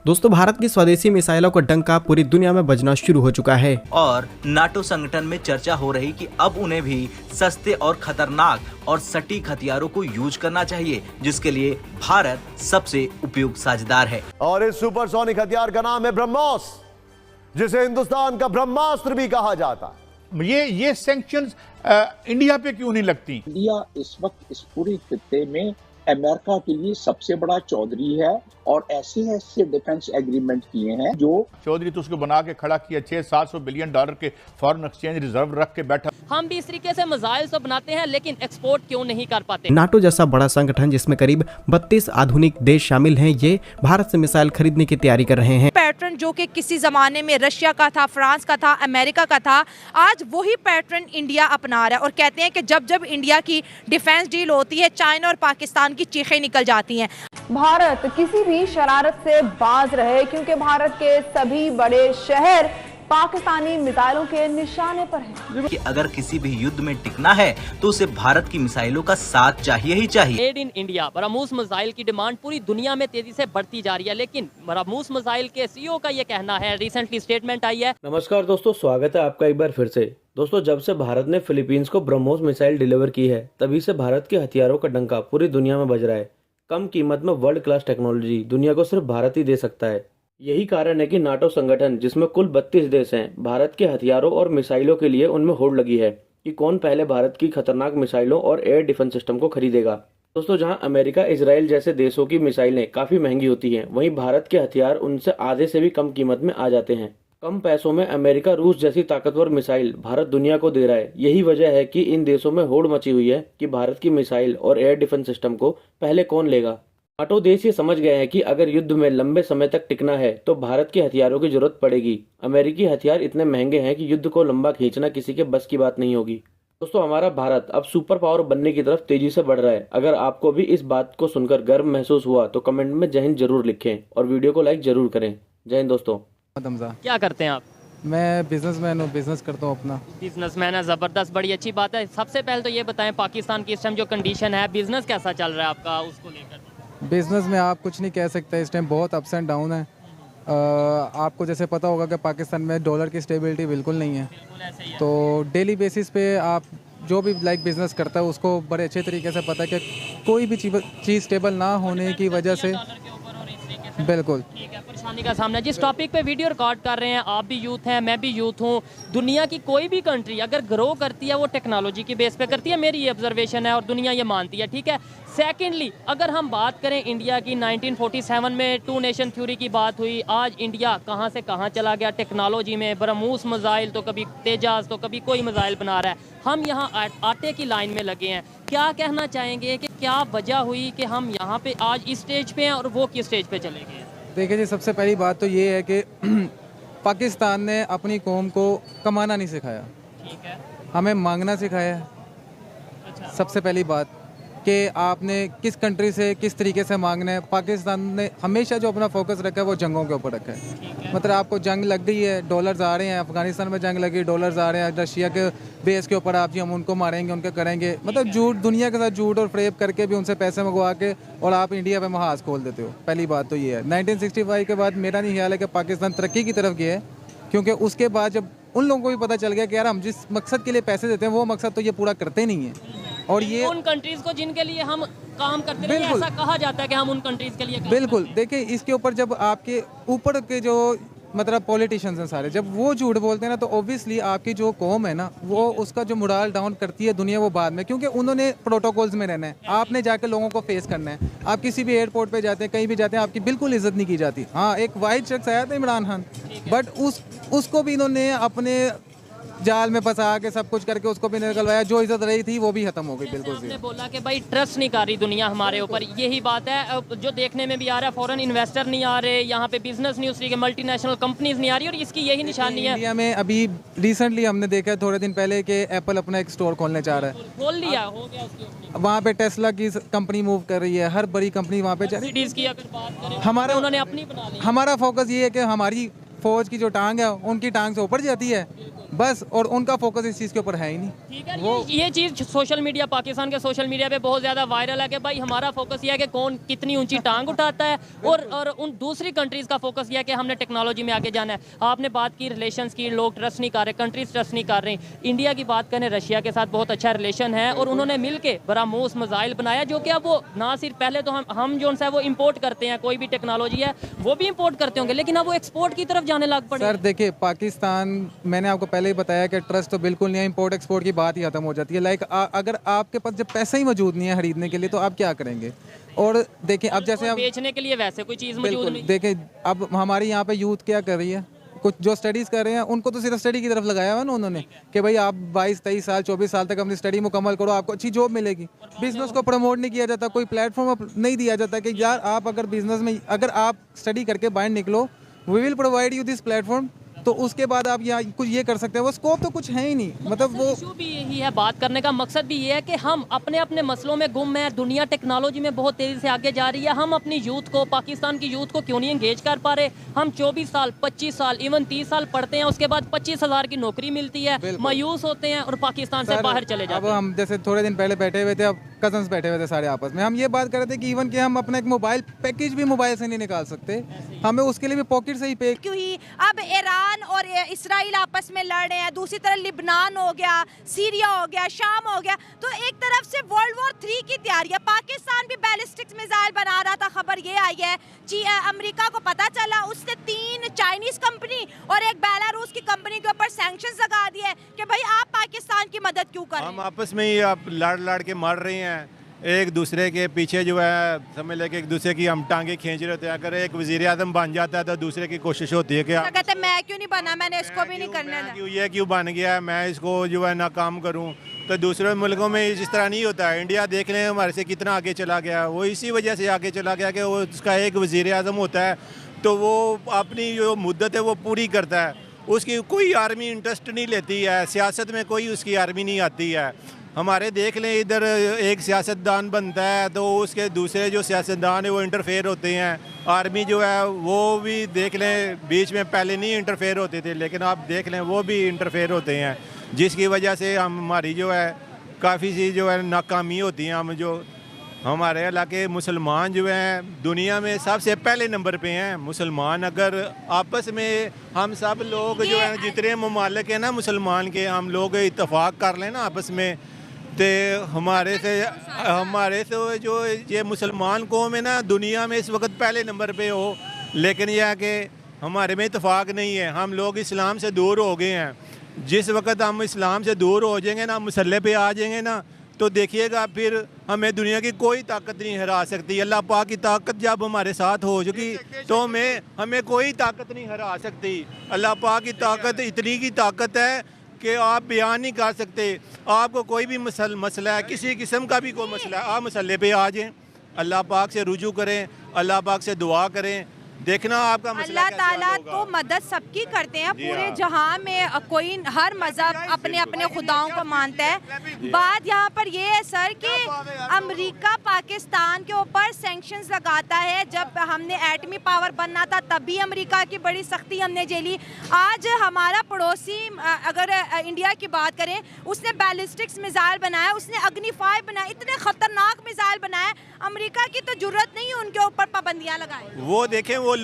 दोस्तों, भारत की स्वदेशी मिसाइलों का डंका पूरी दुनिया में बजना शुरू हो चुका है और नाटो संगठन में चर्चा हो रही कि अब उन्हें भी सस्ते और खतरनाक और सटीक हथियारों को यूज करना चाहिए, जिसके लिए भारत सबसे उपयुक्त साझेदार है। और इस सुपरसोनिक हथियार का नाम है ब्रह्मोस, जिसे हिंदुस्तान का ब्रह्मास्त्र भी कहा जाता। ये सैंक्शंस इंडिया पे क्यों नहीं लगती? इंडिया इस वक्त इस पूरे खित्ते में अमेरिका के लिए सबसे बड़ा चौधरी है और ऐसे डिफेंस एग्रीमेंट किए हैं जो चौधरी तो उसको बना के खड़ा किया, 600-700 बिलियन डॉलर के फॉरेन एक्सचेंज रिजर्व रख के बैठा। हम भी इस तरीके से मिसाइल तो बनाते हैं, लेकिन एक्सपोर्ट क्यों नहीं कर पाते? नाटो जैसा बड़ा संगठन जिसमें करीब 32 आधुनिक देश शामिल हैं, ये भारत से मिसाइल खरीदने की तैयारी कर रहे हैं। पैटर्न जो कि किसी जमाने में रशिया का था, फ्रांस का था, अमेरिका का था, आज वही पैटर्न इंडिया अपना रहा है और कहते हैं कि जब जब इंडिया की डिफेंस डील होती है, चाइना और पाकिस्तान की चीखें निकल जाती हैं। भारत किसी भी शरारत से बाज रहे, क्योंकि भारत के सभी बड़े शहर पाकिस्तानी मिसाइलों के निशाने पर हैं। कि अगर किसी भी युद्ध में टिकना है तो उसे भारत की मिसाइलों का साथ चाहिए ही चाहिए। Made in India BrahMos missile की डिमांड पूरी दुनिया में तेजी से बढ़ती जा रही है, लेकिन ब्रह्मोस मिसाइल के सीईओ का ये कहना है, रिसेंटली स्टेटमेंट आई है। नमस्कार दोस्तों, स्वागत है आपका एक बार फिर से। दोस्तों, जब से भारत ने फिलीपींस को ब्रह्मोस मिसाइल डिलीवर की है, तभी से भारत के हथियारों का डंका पूरी दुनिया में बज रहा है। कम कीमत में वर्ल्ड क्लास टेक्नोलॉजी दुनिया को सिर्फ भारत ही दे सकता है। यही कारण है कि नाटो संगठन, जिसमें कुल 32 देश हैं, भारत के हथियारों और मिसाइलों के लिए उनमें होड़ लगी है कि कौन पहले भारत की खतरनाक मिसाइलों और एयर डिफेंस सिस्टम को खरीदेगा। दोस्तों, जहां अमेरिका, इजराइल जैसे देशों की मिसाइलें काफ़ी महंगी होती हैं, वहीं भारत के हथियार उनसे आधे से भी कम कीमत में आ जाते हैं। कम पैसों में अमेरिका, रूस जैसी ताकतवर मिसाइल भारत दुनिया को दे रहा है। यही वजह है कि इन देशों में होड़ मची हुई है कि भारत की मिसाइल और एयर डिफेंस सिस्टम को पहले कौन लेगा। नाटो देश ये समझ गए हैं कि अगर युद्ध में लंबे समय तक टिकना है तो भारत के हथियारों की जरूरत पड़ेगी। अमेरिकी हथियार इतने महंगे हैं कि युद्ध को लंबा खींचना किसी के बस की बात नहीं होगी। दोस्तों, हमारा भारत अब सुपर पावर बनने की तरफ तेजी से बढ़ रहा है। अगर आपको भी इस बात को सुनकर गर्व महसूस हुआ तो कमेंट में जय हिंद जरूर लिखें और वीडियो को लाइक जरूर करें। जय हिंद दोस्तों। क्या करते हैं आप? मैं बिजनेसमैन हूँ, बिजनेस करता हूँ अपना। बिजनेसमैन है, जबरदस्त, बड़ी अच्छी बात है। सबसे पहले तो ये बताएं, पाकिस्तान की इस टाइम जो कंडीशन है, बिजनेस कैसा चल रहा है आपका, उसको लेकर? बिजनेस में आप कुछ नहीं कह सकते, इस टाइम बहुत अप्स एंड डाउन है। आपको जैसे पता होगा कि पाकिस्तान में डॉलर की स्टेबिलिटी बिल्कुल नहीं है, तो डेली बेसिस पे आप जो भी बिजनेस करता है उसको बड़े अच्छे तरीके से पता है कि कोई भी चीज़ स्टेबल ना होने की वजह से बिल्कुल ठीक है, परेशानी का सामना। जिस टॉपिक पे वीडियो रिकॉर्ड कर रहे हैं, आप भी यूथ हैं, मैं भी यूथ हूँ। दुनिया की कोई भी कंट्री अगर ग्रो करती है वो टेक्नोलॉजी की बेस पे करती है, मेरी ये ऑब्जर्वेशन है और दुनिया ये मानती है, ठीक है। सेकेंडली, अगर हम बात करें इंडिया की, 1947 में 2 नेशन थ्योरी की बात हुई। आज इंडिया कहाँ से कहाँ चला गया टेक्नोलॉजी में। ब्रह्मोस मिसाइल तो कभी तेजाज तो कभी कोई मिसाइल बना रहा है, हम यहाँ आटे की लाइन में लगे हैं। क्या कहना चाहेंगे कि क्या वजह हुई कि हम यहाँ पे आज इस स्टेज पे हैं और वो किस स्टेज पे चले गए? देखिए जी, सबसे पहली बात तो ये है कि पाकिस्तान ने अपनी कौम को कमाना नहीं सिखाया, ठीक है, हमें मांगना सिखाया है। अच्छा। सबसे पहली बात कि आपने किस कंट्री से किस तरीके से मांगना है। पाकिस्तान ने हमेशा जो अपना फोकस रखा है वो जंगों के ऊपर रखा है। मतलब आपको जंग लग गई है, डॉलर्स आ रहे हैं, अफगानिस्तान में जंग लगी, डॉलर्स आ रहे हैं, रशिया के बेस के ऊपर आप जी हम उनको मारेंगे, उनके करेंगे। मतलब झूठ, दुनिया के साथ झूठ और फ्रेब करके भी उनसे पैसे मंगवा के और आप इंडिया पे महाज खोल देते हो। पहली बात तो ये है। 1965 के बाद मेरा नहीं ख्याल है कि पाकिस्तान तरक्की की तरफ गया है, क्योंकि उसके बाद जब उन लोगों को भी पता चल गया कि यार हम जिस मकसद के लिए पैसे देते हैं वो मकसद तो ये पूरा करते नहीं है। और ये उन कंट्रीज को जिनके लिए हम काम करते हैं, ऐसा कहा जाता है कि हम उन कंट्रीज के लिए बिल्कुल। देखिए, इसके ऊपर जब आपके ऊपर के जो मतलब पॉलिटिशियंस हैं सारे, जब वो झूठ बोलते हैं ना, तो ऑब्वियसली आपकी जो कौम है ना, वो उसका जो मोरल डाउन करती है दुनिया, वो बाद में, क्योंकि उन्होंने प्रोटोकॉल्स में रहना है। आपने जाकर लोगों को फेस करना है। आप किसी भी एयरपोर्ट पे जाते हैं, कहीं भी जाते हैं, आपकी बिल्कुल इज्जत नहीं की जाती। हाँ, एक वाइट शख्स आया था, इमरान खान, बट उसको भी इन्होंने अपने जाल में फंसा के सब कुछ करके उसको भी निकलवाया। जो इज्जत रही थी वो भी खत्म हो गई बिल्कुल। आपने बोला कि भाई ट्रस्ट नहीं कर रही दुनिया हमारे ऊपर, यही बात है जो देखने में भी आ रहा है। फॉरेन इन्वेस्टर नहीं आ रहे यहाँ पे, बिजनेस नहीं, उसकी मल्टीनेशनल कंपनीज नहीं आ रही, और इसकी यही निशानी है। इंडिया में अभी रिसेंटली हमने देखा थोड़े दिन पहले कि एप्पल अपना एक स्टोर खोलने जा रहा है, खोल लिया, हो गया उसकी। वहाँ पे टेस्ला की कंपनी मूव कर रही है, हर बड़ी कंपनी वहाँ पे जा रही की अगर बात करें, हमारा उन्होंने अपनी बना ली। हमारा फोकस ये है कि हमारी फौज की जो टांग है उनकी टांग से ऊपर जाती है। बस, और उनका फोकस इस चीज़ के ऊपर है ही नहीं। ठीक है, ये चीज़ सोशल मीडिया, पाकिस्तान के सोशल मीडिया पे बहुत ज़्यादा वायरल है कि भाई हमारा फोकस ये है कि कौन कितनी ऊंची टांग उठाता है, और उन दूसरी कंट्रीज़ का फोकस ये है कि हमने टेक्नोलॉजी में आगे जाना है। आपने बात की रिलेशंस की, लोग ट्रस्ट नहीं कर रहे, कंट्रीज ट्रस्ट नहीं कर रही। इंडिया की बात करें, रशिया के साथ बहुत अच्छा रिलेशन है और उन्होंने मिल के ब्रह्मोस मिसाइल बनाया, जो कि अब वो ना सिर्फ पहले तो हम जो है वो इम्पोर्ट करते हैं, कोई भी टेक्नोलॉजी है वो भी इम्पोर्ट करते होंगे, लेकिन अब वो एक्सपोर्ट की तरफ जाने लग पड़े। सर देखिए, पाकिस्तान, मैंने आपको पहले ही बताया कि ट्रस्ट तो बिल्कुल नहीं है, इंपोर्ट एक्सपोर्ट की बात ही खत्म हो जाती है। लाइक अगर आपके पास जब पैसा ही मौजूद नहीं है खरीदने के लिए तो आप क्या करेंगे? और देखिए अब जैसे आप बेचने के लिए वैसे कोई चीज़ मौजूद नहीं। देखिए अब हमारे यहाँ पे यूथ क्या कर रही है, कुछ जो स्टडीज़ कर रहे हैं उनको तो सिर्फ स्टडी की तरफ लगाया हुआ ना उन्होंने, कि भाई आप 22-23 साल 24 साल तक अपनी स्टडी मुकम्मल करो, आपको अच्छी जॉब मिलेगी। बिजनेस को प्रमोट नहीं किया जाता, कोई प्लेटफॉर्म नहीं दिया जाता कि यार आप अगर बिजनेस में, अगर आप स्टडी करके बाहर निकलो, we will provide you this platform, तो उसके बाद आप यहाँ कुछ ये कर सकते हैं। वो स्कोप तो कुछ है ही नहीं, मतलब वो इशू भी यही है। बात करने का मकसद भी ये है कि हम अपने अपने मसलों में गुम हैं, दुनिया टेक्नोलॉजी में बहुत तेज़ी से आगे जा रही है, हम अपनी यूथ को, पाकिस्तान की यूथ को क्यों नहीं एंगेज कर पा रहे? हम 24 साल 25 साल इवन 30 साल पढ़ते हैं, उसके बाद 25,000 की नौकरी मिलती है, मायूस होते हैं और पाकिस्तान से बाहर चले जाते हैं। अब हम जैसे थोड़े दिन पहले बैठे हुए थे, अब कजन्स बैठे हुए थे सारे आपस में, हम ये बात कर रहे थे कि इवन कि हम अपना एक मोबाइल पैकेज भी मोबाइल से नहीं निकाल सकते, हमें उसके लिए भी पॉकेट से ही पे। क्यों ही अब ईरान और इसराइल आपस में लड़ रहे हैं, दूसरी तरफ लिबनान हो गया, सीरिया हो गया, शाम हो गया, तो एक तरफ से वर्ल्ड वॉर 3 की तैयारी है। पाकिस्तान भी बैलिस्टिक मिसाइल बना रहा था, खबर ये आई है अमेरिका को पता चला, उसने 3 चाइनीज कंपनी और एक बेलारूस की कंपनी के ऊपर सैंक्शंस लगा दिए कि भाई आप पाकिस्तान की मदद क्यों कर रहे हैं? हम आपस में ही आप लड़ के मर रहे हैं, एक दूसरे के पीछे जो है समझ लेके एक दूसरे की हम टांगे खींच रहे होते हैं। अगर एक वजीर आज़म बन जाता है तो दूसरे की कोशिश होती है कि कहते मैं क्यों नहीं बना, मैंने इसको भी नहीं करने दिया, ये क्यों बन गया, मैं इसको जो है नाकाम करूं। तो दूसरे मुल्कों में इस तरह नहीं होता है। इंडिया देख लें हमारे से कितना आगे चला गया, वो इसी वजह से आगे चला गया कि वो उसका एक वजीर आज़म होता है तो वो अपनी जो मुद्दत है वो पूरी करता है, उसकी कोई आर्मी इंटरेस्ट नहीं लेती है, सियासत में कोई उसकी आर्मी नहीं आती है। हमारे देख लें इधर एक सियासतदान बनता है तो उसके दूसरे जो सियासतदान है वो इंटरफेयर होते हैं। आर्मी जो है वो भी देख लें बीच में पहले नहीं इंटरफेयर होते थे, लेकिन आप देख लें वो भी इंटरफेयर होते हैं, जिसकी वजह से हमारी जो है काफ़ी सी जो है नाकामी होती है। हम जो हमारे इलाके मुसलमान जो हैं दुनिया में सबसे पहले नंबर पे हैं मुसलमान। अगर आपस में हम सब लोग जो है जितने ममालिक हैं ना मुसलमान के, हम लोग इत्तेफाक कर लें ना आपस में, तो हमारे से जो ये मुसलमान कौम है ना दुनिया में इस वक्त पहले नंबर पे हो, लेकिन यह है कि हमारे में इत्तेफाक नहीं है। हम लोग इस्लाम से दूर हो गए हैं। जिस वक्त हम इस्लाम से दूर हो जाएंगे ना, मसले पे आ जाएंगे ना, तो देखिएगा फिर हमें दुनिया की कोई ताकत नहीं हरा सकती। अल्लाह पाक की ताकत जब हमारे साथ हो चुकी तो हमें कोई ताकत नहीं हरा सकती। अल्लाह पाक की ताकत इतनी की ताकत है कि आप बयान नहीं कर सकते। आपको कोई भी मसला है, किसी किस्म का भी कोई मसला है, आप मसले पे आ जाएं, अल्लाह पाक से रुजू करें, अल्लाह पाक से दुआ करें, देखना आपका मसला अल्लाह ताला तो मदद सबकी करते हैं। पूरे जहां में कोई हर मज़हब अपने अपने खुदाओं को मानता है। बात यहाँ पर ये है सर कि अमेरिका पाकिस्तान के ऊपर सैंक्शंस लगाता है। जब हमने एटमी पावर बनना था तब भी अमेरिका की बड़ी सख्ती हमने झेली। आज हमारा पड़ोसी अगर इंडिया की बात करें, उसने बैलिस्टिक्स मिसाइल बनाया, उसने अग्नि 5 बनाया, इतने खतरनाक मिसाइल बनाए। अमेरिका की तो जरूरत नहीं है उनके ऊपर पाबंदियाँ लगाए। वो देखें वो